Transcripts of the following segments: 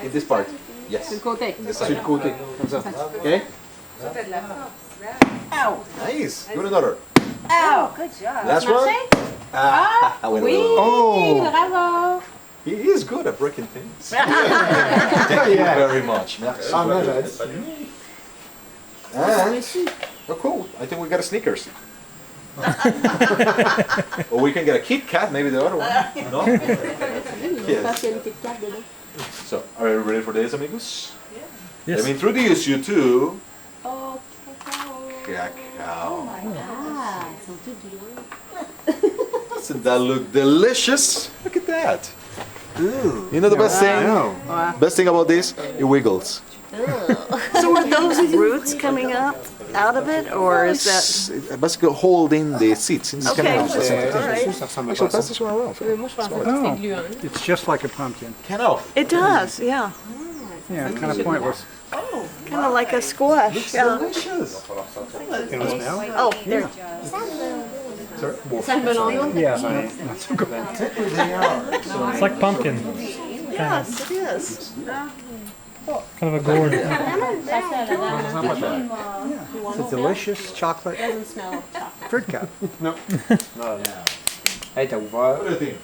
in this part. Yes. Sur le côté. This side. Sur le côté, comme ça. OK? Ow! Nice. Give it another. Ow! Good job. Last one. Ah, wait, Oui! Oh. Bravo! He is good at breaking things. Thank you very much. Merci. Ah, non, j'avais dit. And, oh, cool. I think we got a Snickers. Or we can get a Kit Kat, maybe the other one. No? Yes. So, are you ready for this, amigos? Yes. Let me introduce you to Oh, cacao. Cacao. Ah, ils sont tous bleus. Doesn't that look delicious? Look at that. Ooh. You know the best thing? No. Best thing about this? It wiggles. So are those roots coming up out of it, or is that? It's basically holding the seeds in the Okay. canal. All right. Ça ressemble Actually, pas à pass ça. this one around. Moi, je pensais que c'était gluant. It's just like a pumpkin. Cacao. It does, yeah. Yeah, kind of pointless. Kind of like a squash. Yeah. Delicious. Can we smell? Oh, there. Ça le melon. Yeah, not so good. It's like pumpkin. Yes, it is. Kind of a gourd. Ça sent la banane. It's a delicious chocolate Doesn't smell like chocolate. fruit cup. Non. Non. Hey, t'as ouvert. What do you think?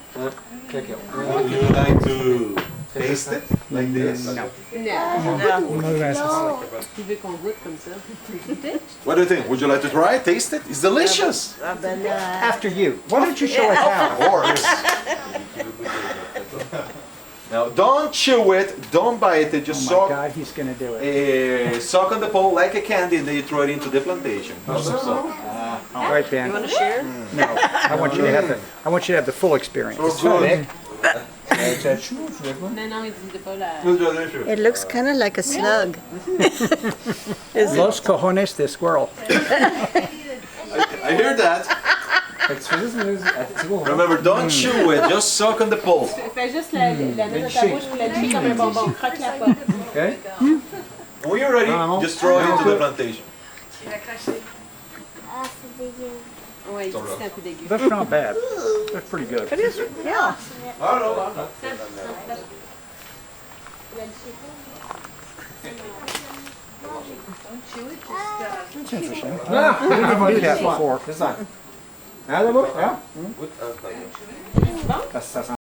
Cacao. Would you like to taste it like this? Non. No. No glasses. Tu veux qu'on goûte comme ça? What do you think? Would you like to try it? Taste it? It's delicious. After you. Why don't you show it how? Of course. Now, don't chew it, don't bite it, just Oh my suck, God, he's gonna do it. suck on the pole like a candy, and then you throw it into the plantation. So, All right, Ben. You want to share? No, I want you to have the. I want you to have the full experience. good. Non, non, il dit pas la... It's delicious. It looks kind of like a slug. Los cojones de squirrel. I hear that. Remember, don't chew it, just suck on the pole. Fais juste la mettre dans ta bouche puis la licher comme un bonbon. Croque-la pas. Okay. When you're ready, just throw it into the plantation. Ouais, il dit que c'est un peu dégueu. That's not bad. That's pretty good. It is, yeah. I don't know, I'm not. That's interesting. I didn't do that before. C'est ça. Hein, là-bas? Hein? Ça sent